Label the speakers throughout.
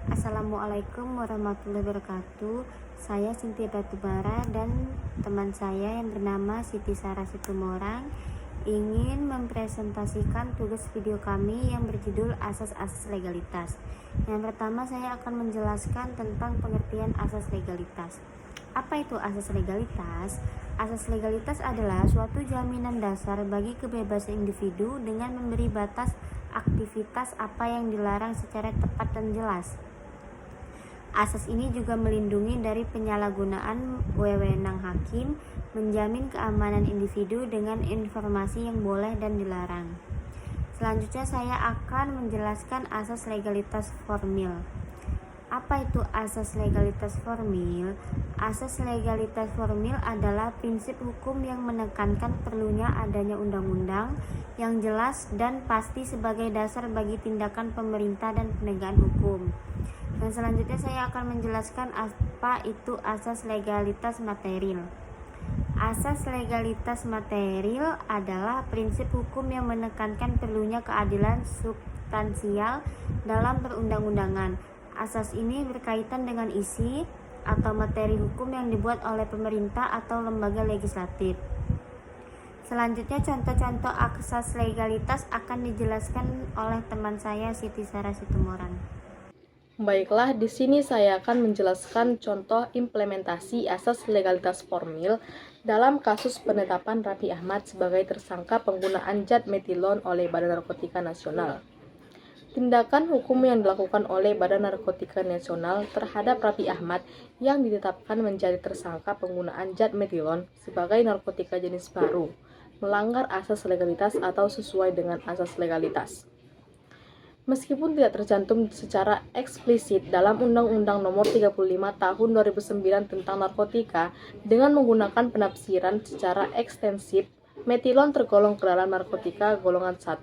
Speaker 1: Assalamualaikum warahmatullahi wabarakatuh. Saya Cynthia Batubara dan teman saya yang bernama Siti Sarah Situmorang ingin mempresentasikan tugas video kami yang berjudul Asas-asas legalitas. Yang pertama, saya akan menjelaskan tentang pengertian asas legalitas. Apa itu asas legalitas? Asas legalitas adalah suatu jaminan dasar bagi kebebasan individu dengan memberi batas aktivitas apa yang dilarang secara tepat dan jelas. Asas ini juga melindungi dari penyalahgunaan wewenang hakim, menjamin keamanan individu dengan informasi yang boleh dan dilarang. Selanjutnya saya akan menjelaskan asas legalitas formil. Apa itu asas legalitas formil? Asas legalitas formil adalah prinsip hukum yang menekankan perlunya adanya undang-undang yang jelas dan pasti sebagai dasar bagi tindakan pemerintah dan penegakan hukum. Dan selanjutnya saya akan menjelaskan apa itu asas legalitas material. Asas legalitas material adalah prinsip hukum yang menekankan perlunya keadilan substansial dalam perundang-undangan. Asas ini berkaitan dengan isi atau materi hukum yang dibuat oleh pemerintah atau lembaga legislatif. Selanjutnya contoh-contoh asas legalitas akan dijelaskan oleh teman saya Siti Sarah Situmorang.
Speaker 2: Baiklah, di sini saya akan menjelaskan contoh implementasi asas legalitas formil dalam kasus penetapan Raffi Ahmad sebagai tersangka penggunaan zat metilon oleh Badan Narkotika Nasional. Tindakan hukum yang dilakukan oleh Badan Narkotika Nasional terhadap Raffi Ahmad yang ditetapkan menjadi tersangka penggunaan zat metilon sebagai narkotika jenis baru, melanggar asas legalitas atau sesuai dengan asas legalitas. Meskipun tidak tercantum secara eksplisit dalam Undang-Undang Nomor 35 Tahun 2009 tentang narkotika, dengan menggunakan penafsiran secara ekstensif, metilon tergolong ke dalam narkotika golongan 1,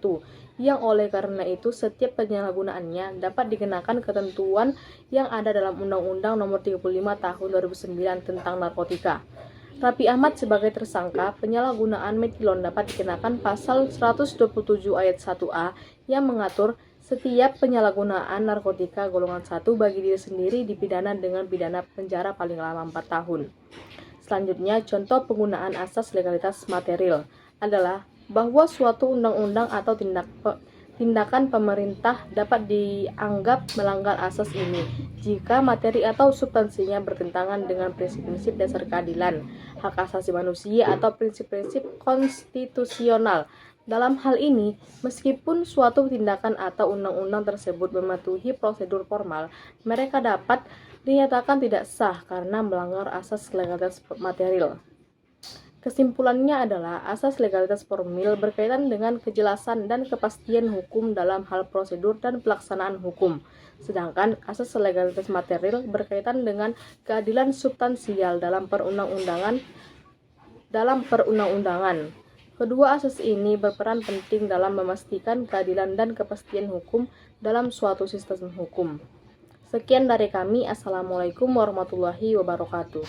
Speaker 2: yang oleh karena itu setiap penyalahgunaannya dapat dikenakan ketentuan yang ada dalam Undang-Undang Nomor 35 Tahun 2009 tentang narkotika. Raffi Ahmad sebagai tersangka penyalahgunaan metilon dapat dikenakan pasal 127 ayat 1A yang mengatur setiap penyalahgunaan narkotika golongan 1 bagi diri sendiri dipidana dengan pidana penjara paling lama 4 tahun. Selanjutnya, contoh penggunaan asas legalitas material adalah bahwa suatu undang-undang atau tindakan pemerintah dapat dianggap melanggar asas ini jika materi atau substansinya bertentangan dengan prinsip-prinsip dasar keadilan, hak asasi manusia, atau prinsip-prinsip konstitusional. Dalam hal ini, meskipun suatu tindakan atau undang-undang tersebut mematuhi prosedur formal, mereka dapat dinyatakan tidak sah karena melanggar asas legalitas material. Kesimpulannya adalah asas legalitas formil berkaitan dengan kejelasan dan kepastian hukum dalam hal prosedur dan pelaksanaan hukum, sedangkan asas legalitas material berkaitan dengan keadilan substansial dalam perundang-undangan. Kedua asas ini berperan penting dalam memastikan keadilan dan kepastian hukum dalam suatu sistem hukum. Sekian dari kami. Assalamualaikum warahmatullahi wabarakatuh.